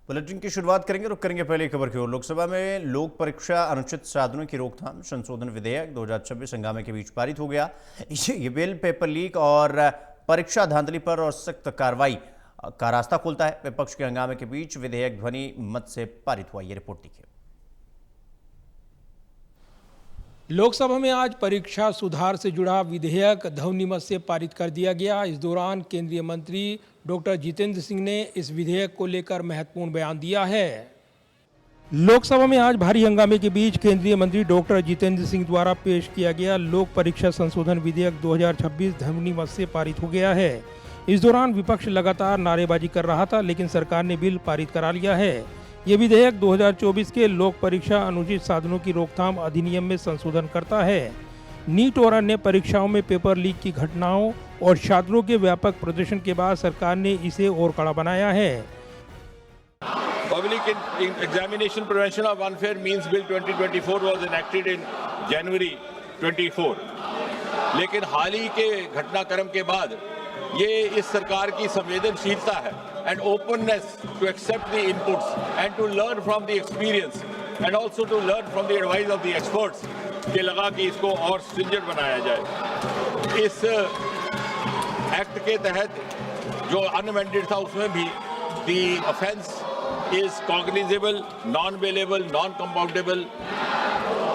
Bulletin की शुरुआत करेंगे, रुक करेंगे पहले खबर की ओर। लोकसभा में लोक परीक्षा अनुचित साधनों की रोकथाम संशोधन विधेयक 2026 हंगामे के बीच पारित हो गया। ये बिल पेपर लीक और परीक्षा धांधली पर और सख्त कार्रवाई का रास्ता खोलता है। विपक्ष के हंगामे के बीच विधेयक ध्वनि मत से पारित हुआ। ये रिपोर्ट देखिए। लोकसभा में आज परीक्षा सुधार से जुड़ा विधेयक ध्वनिमत से पारित कर दिया गया। इस दौरान केंद्रीय मंत्री डॉक्टर जितेंद्र सिंह ने इस विधेयक को लेकर महत्वपूर्ण बयान दिया है। लोकसभा में आज भारी हंगामे के बीच केंद्रीय मंत्री डॉक्टर जितेंद्र सिंह द्वारा पेश किया गया लोक परीक्षा संशोधन विधेयक 2026 ध्वनिमत से पारित हो गया है। इस दौरान विपक्ष लगातार नारेबाजी कर रहा था, लेकिन सरकार ने बिल पारित करा लिया है। ये विधेयक 2024 के लोक परीक्षा अनुचित साधनों की रोकथाम अधिनियम में संशोधन करता है। नीट और अन्य परीक्षाओं में पेपर लीक की घटनाओं और छात्रों के व्यापक प्रदर्शन के बाद सरकार ने इसे और कड़ा बनाया है। Public Examination Prevention of Unfair Means Bill 2024 was enacted in January 24, लेकिन हाल ही के घटनाक्रम के बाद ये इस सरकार की संवेदनशीलता है and openness to accept the inputs and to learn from the experience and also to learn from the advice of the experts के लगा कि इसको और stringent बनाया जाए। इस एक्ट के तहत जो अनअमेंडेड था उसमें भी the offence is cognizable, non-bailable, non-compoundable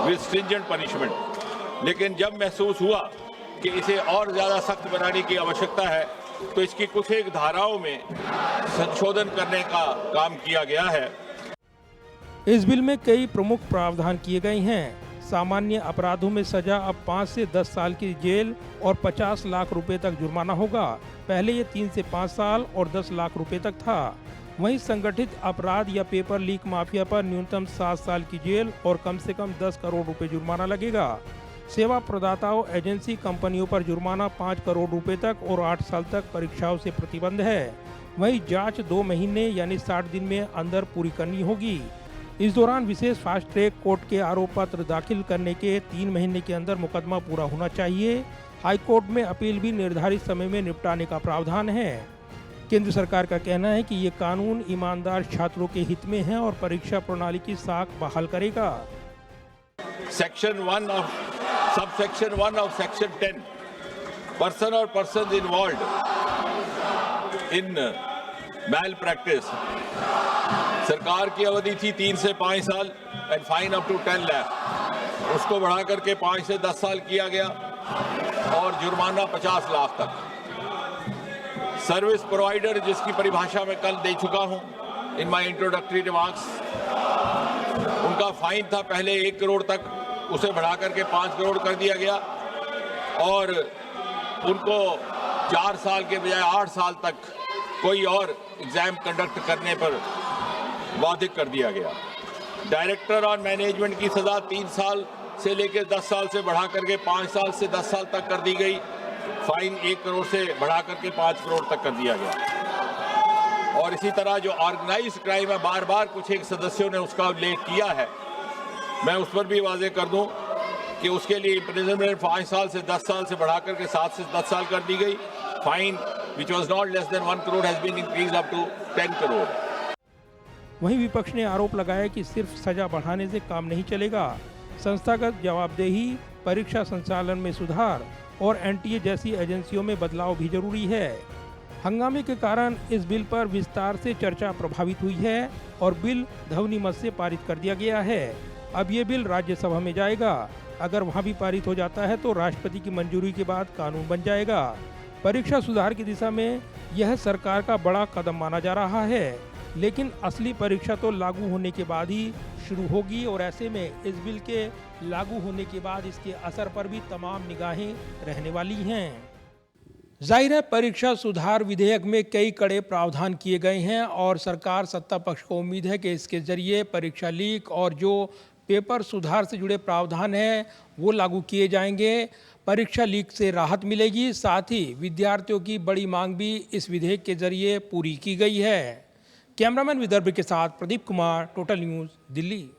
with stringent punishment। लेकिन जब महसूस हुआ कि इसे और ज़्यादा सख्त बनाने की आवश्यकता है तो इसकी कुछ एक धाराओं में संशोधन करने का काम किया गया है। इस बिल में कई प्रमुख प्रावधान किए गए हैं। सामान्य अपराधों में सजा अब 5 से 10 साल की जेल और 50 लाख रुपए तक जुर्माना होगा। पहले ये 3 से 5 साल और 10 लाख रुपए तक था। वहीं संगठित अपराध या पेपर लीक माफिया पर न्यूनतम 7 साल की जेल और कम से कम 10 करोड़ रुपए जुर्माना लगेगा। सेवा प्रदाताओं एजेंसी कंपनियों पर जुर्माना 5 करोड़ रुपए तक और 8 साल तक परीक्षाओं से प्रतिबंध है। वहीं जांच 2 महीने यानी 60 दिन में अंदर पूरी करनी होगी। इस दौरान विशेष फास्ट ट्रैक कोर्ट के आरोप पत्र दाखिल करने के 3 महीने के अंदर मुकदमा पूरा होना चाहिए। हाई कोर्ट में अपील भी निर्धारित समय में निपटाने का प्रावधान है। केंद्र सरकार का कहना है कि ये कानून ईमानदार छात्रों के हित में है और परीक्षा प्रणाली की साख बहाल करेगा। Section 1 of Subsection 1 of Section 10, person or persons involved in malpractice, सरकार की अवधि थी 3 से 5 साल and fine up to 10 lakh, उसको बढ़ा करके 5 से 10 साल किया गया और जुर्माना 50 लाख तक। सर्विस प्रोवाइडर, जिसकी परिभाषा मैं कल दे चुका हूं इन माय इंट्रोडक्टरी रिमार्क्स, उनका फाइन था पहले 1 करोड़ तक, उसे बढ़ा करके 5 करोड़ कर दिया गया और उनको 4 साल के बजाय 8 साल तक कोई और एग्जाम कंडक्ट करने पर बाधित कर दिया गया। डायरेक्टर और मैनेजमेंट की सजा 3 साल से लेकर 10 साल से बढ़ा करके 5 साल से 10 साल तक कर दी गई। फाइन 1 करोड़ से बढ़ा करके 5 करोड़ तक कर दिया गया। और इसी तरह जो ऑर्गेनाइज्ड क्राइम है, बार बार कुछ एक सदस्यों ने उसका उल्लेख किया है, मैं उस पर भी वाजे कर दूं कि उसके लिए इम्प्रिजनमेंट 5 साल से 10 साल से बढ़ा करके 7 से 10 साल कर दी गई। Fine which was not less than 1 crore has been increased up to 10 crore. वहीं विपक्ष ने आरोप लगाया कि सिर्फ सजा बढ़ाने से काम नहीं चलेगा। संस्थागत जवाबदेही, परीक्षा संचालन में सुधार और एनटीए जैसी एजेंसियों में बदलाव भी जरूरी है। हंगामे के कारण इस बिल पर विस्तार से चर्चा प्रभावित हुई है और बिल ध्वनिमत से पारित कर दिया गया है। अब ये बिल राज्यसभा में जाएगा। अगर वहां भी पारित हो जाता है तो राष्ट्रपति की मंजूरी के बाद कानून बन जाएगा। परीक्षा सुधार की दिशा में यह सरकार का बड़ा कदम माना जा रहा है, लेकिन असली परीक्षा तो लागू होने के बाद ही शुरू होगी और ऐसे में इस बिल के लागू होने के बाद इसके असर पर भी तमाम निगाहें रहने वाली हैं। जाहिर है, परीक्षा सुधार विधेयक में कई कड़े प्रावधान किए गए हैं और सरकार सत्ता पक्ष को उम्मीद है कि इसके जरिए परीक्षा लीक और जो पेपर सुधार से जुड़े प्रावधान हैं वो लागू किए जाएंगे। परीक्षा लीक से राहत मिलेगी, साथ ही विद्यार्थियों की बड़ी मांग भी इस विधेयक के जरिए पूरी की गई है। कैमरामैन विदर्भ के साथ प्रदीप कुमार, टोटल न्यूज़, दिल्ली।